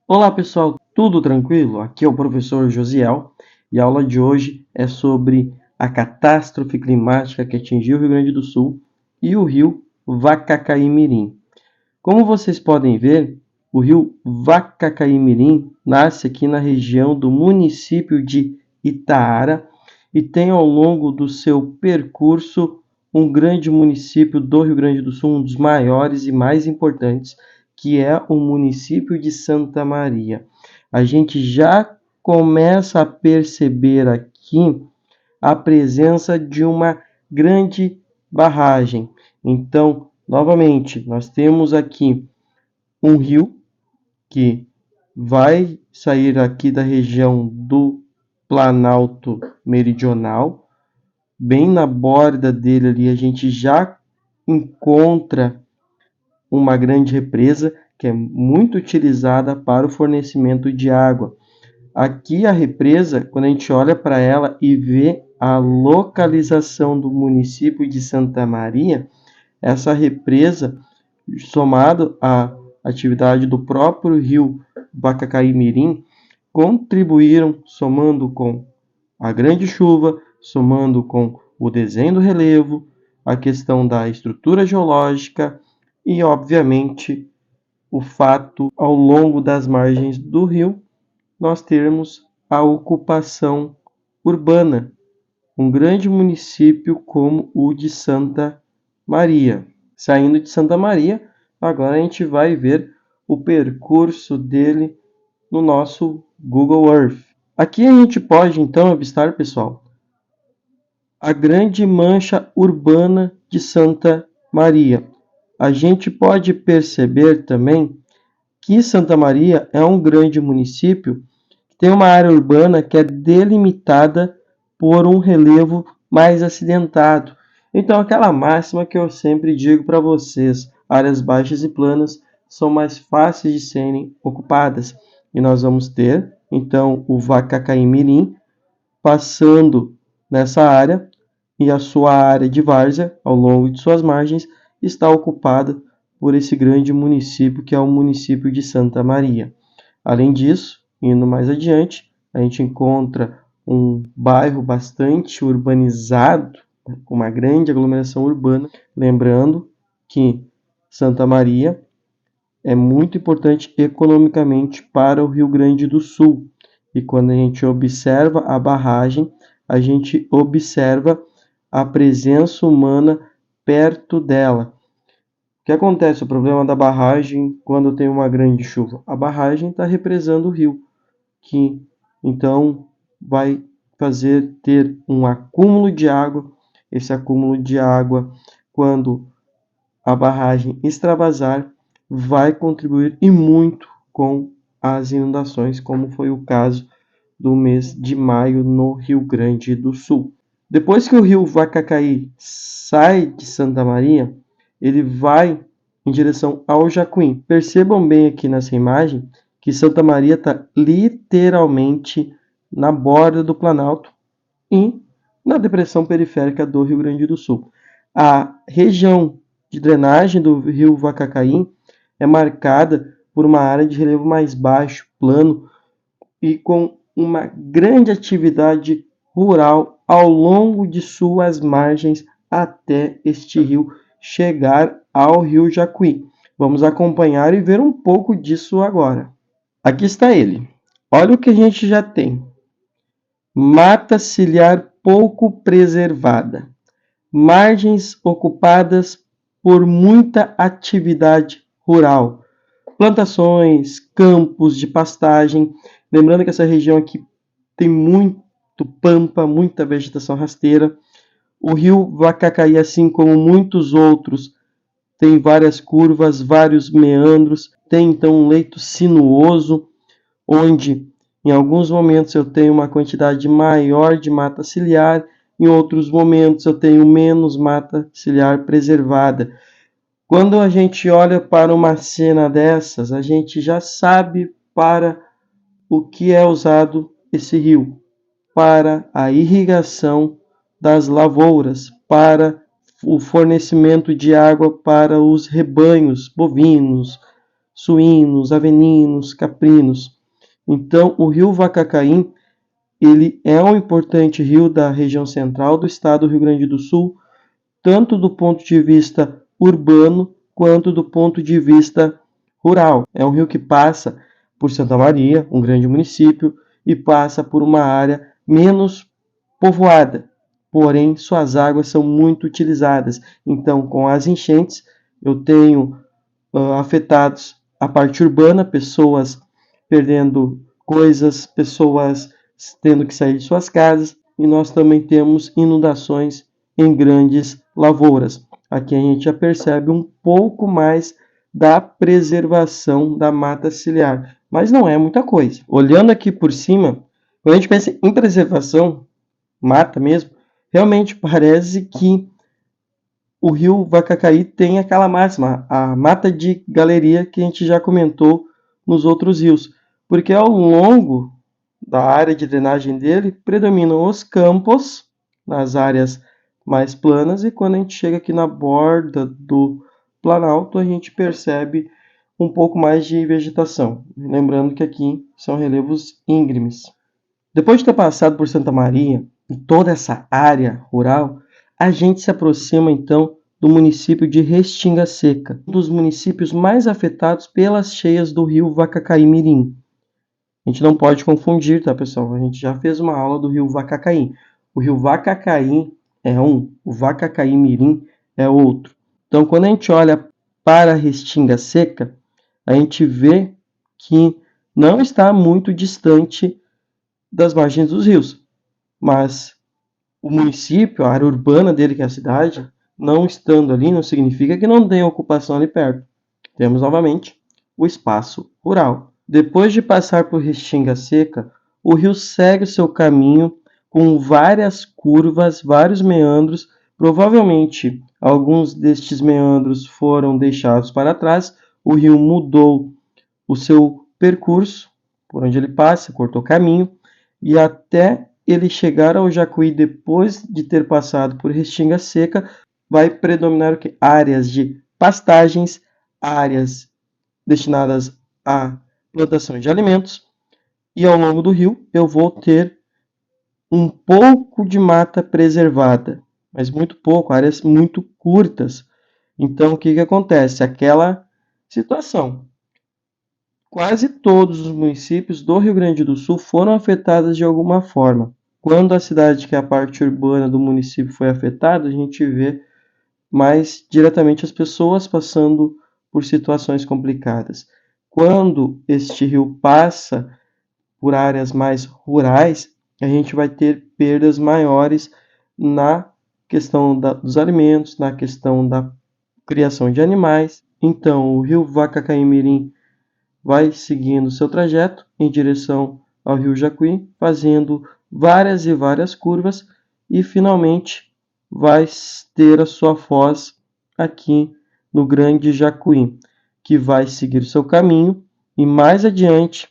Olá pessoal, tudo tranquilo? Aqui é o professor Josiel e a aula de hoje é sobre a catástrofe climática que atingiu o Rio Grande do Sul e o rio Vacacaimirim. Como vocês podem ver, o rio Vacacaimirim nasce aqui na região do município de Itaara e tem ao longo do seu percurso um grande município do Rio Grande do Sul, um dos maiores e mais importantes, que é o município de Santa Maria. A gente já começa a perceber aqui a presença de uma grande barragem. Então, novamente, nós temos aqui um rio que vai sair aqui da região do Planalto Meridional. Bem na borda dele ali a gente já encontra uma grande represa que é muito utilizada para o fornecimento de água. Aqui a represa, quando a gente olha para ela e vê a localização do município de Santa Maria, essa represa, somado à atividade do próprio rio Vacacaimirim, contribuíram, somando com a grande chuva, somando com o desenho do relevo, a questão da estrutura geológica e, obviamente, o fato, ao longo das margens do rio, nós termos a ocupação urbana, um grande município como o de Santa Maria. Saindo de Santa Maria, agora a gente vai ver o percurso dele no nosso Google Earth. Aqui a gente pode então avistar, pessoal, a grande mancha urbana de Santa Maria. A gente pode perceber também que Santa Maria é um grande município que tem uma área urbana que é delimitada por um relevo mais acidentado. Então, aquela máxima que eu sempre digo para vocês, áreas baixas e planas são mais fáceis de serem ocupadas. E nós vamos ter, então, o Vacacaimirim passando nessa área e a sua área de várzea, ao longo de suas margens, está ocupada por esse grande município que é o município de Santa Maria. Além disso, indo mais adiante, a gente encontra um bairro bastante urbanizado, com uma grande aglomeração urbana, lembrando que Santa Maria é muito importante economicamente para o Rio Grande do Sul. E quando a gente observa a barragem, a gente observa a presença humana perto dela. O que acontece? O problema da barragem quando tem uma grande chuva? A barragem está represando o rio, que então vai fazer ter um acúmulo de água. Esse acúmulo de água, quando a barragem extravasar, vai contribuir e muito com as inundações, como foi o caso do mês de maio no Rio Grande do Sul. Depois que o rio Vacacaí sai de Santa Maria, ele vai em direção ao Jacuim. Percebam bem aqui nessa imagem que Santa Maria está literalmente na borda do Planalto e na depressão periférica do Rio Grande do Sul. A região de drenagem do rio Vacacaí é marcada por uma área de relevo mais baixo, plano e com uma grande atividade rural ao longo de suas margens até este rio chegar ao rio Jacuí. Vamos acompanhar e ver um pouco disso agora. Aqui está ele. Olha o que a gente já tem. Mata ciliar pouco preservada. Margens ocupadas por muita atividade rural. Plantações, campos de pastagem. Lembrando que essa região aqui tem muito pampa, muita vegetação rasteira. O rio Vacacaí, assim como muitos outros, tem várias curvas, vários meandros. Tem então um leito sinuoso, onde em alguns momentos eu tenho uma quantidade maior de mata ciliar, em outros momentos eu tenho menos mata ciliar preservada. Quando a gente olha para uma cena dessas, a gente já sabe para o que é usado esse rio: para a irrigação das lavouras, para o fornecimento de água para os rebanhos bovinos, suínos, aveninos, caprinos. Então, o rio Vacacaim, ele é um importante rio da região central do estado do Rio Grande do Sul, tanto do ponto de vista urbano quanto do ponto de vista rural. É um rio que passa por Santa Maria, um grande município, e passa por uma área menos povoada, porém suas águas são muito utilizadas. Então, com as enchentes, eu tenho afetados a parte urbana, pessoas perdendo coisas, pessoas tendo que sair de suas casas, e nós também temos inundações em grandes lavouras. Aqui a gente já percebe um pouco mais da preservação da mata ciliar, mas não é muita coisa. Olhando aqui por cima, quando a gente pensa em preservação, mata mesmo, realmente parece que o rio Vacacaí tem aquela máxima, a mata de galeria que a gente já comentou nos outros rios, porque ao longo da área de drenagem dele predominam os campos nas áreas mais planas, e quando a gente chega aqui na borda do Planalto a gente percebe um pouco mais de vegetação, lembrando que aqui são relevos íngremes. Depois de ter passado por Santa Maria e toda essa área rural, a gente se aproxima então do município de Restinga Seca, um dos municípios mais afetados pelas cheias do rio Vacacaí-Mirim. A gente não pode confundir, tá, pessoal? A gente já fez uma aula do rio Vacacaí. O rio Vacacaí é um, o Vacacaí-Mirim é outro. Então, quando a gente olha para Restinga Seca, a gente vê que não está muito distante das margens dos rios, mas o município, a área urbana dele, que é a cidade, não estando ali, não significa que não tenha ocupação ali perto. Temos novamente o espaço rural. Depois de passar por Restinga Seca, o rio segue o seu caminho com várias curvas, vários meandros. Provavelmente alguns destes meandros foram deixados para trás. O rio mudou o seu percurso, por onde ele passa, cortou caminho, e até ele chegar ao Jacuí, depois de ter passado por Restinga Seca, vai predominar o quê? Áreas de pastagens, áreas destinadas à plantação de alimentos, e ao longo do rio eu vou ter um pouco de mata preservada, mas muito pouco, áreas muito curtas. Então o que que acontece? Aquela situação. Quase todos os municípios do Rio Grande do Sul foram afetados de alguma forma. Quando a cidade, que é a parte urbana do município, foi afetada, a gente vê mais diretamente as pessoas passando por situações complicadas. Quando este rio passa por áreas mais rurais, a gente vai ter perdas maiores na questão dos alimentos, na questão da criação de animais. Então, o rio Vacacaí-Mirim vai seguindo seu trajeto em direção ao rio Jacuí, fazendo várias e várias curvas, e finalmente vai ter a sua foz aqui no Grande Jacuí, que vai seguir seu caminho e mais adiante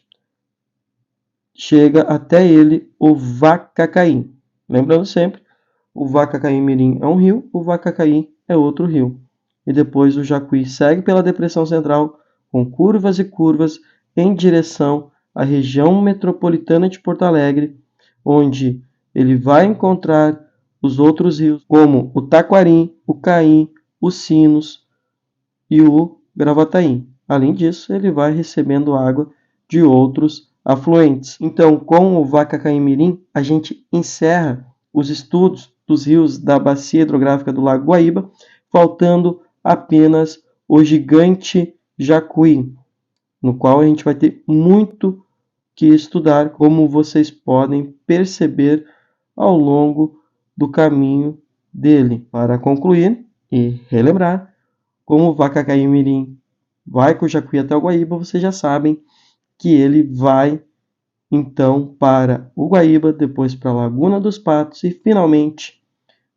chega até ele o Vacacaí. Lembrando sempre, o Vacacaí-Mirim é um rio, o Vacacaí é outro rio. E depois o Jacuí segue pela Depressão Central, com curvas e curvas em direção à região metropolitana de Porto Alegre, onde ele vai encontrar os outros rios, como o Taquari, o Caim, os Sinos e o Gravataí. Além disso, ele vai recebendo água de outros afluentes. Então, com o Vacacaí-Mirim, a gente encerra os estudos dos rios da bacia hidrográfica do Lago Guaíba, faltando apenas o gigante Jacuí, no qual a gente vai ter muito que estudar, como vocês podem perceber ao longo do caminho dele. Para concluir e relembrar, como o Vacacaí-Mirim vai com o Jacuí até o Guaíba, vocês já sabem que ele vai então para o Guaíba, depois para a Laguna dos Patos e finalmente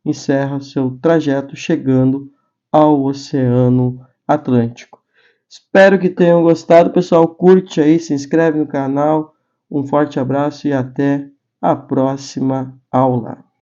encerra seu trajeto chegando ao Oceano Atlântico. Espero que tenham gostado, pessoal. Curte aí, se inscreve no canal. Um forte abraço e até a próxima aula.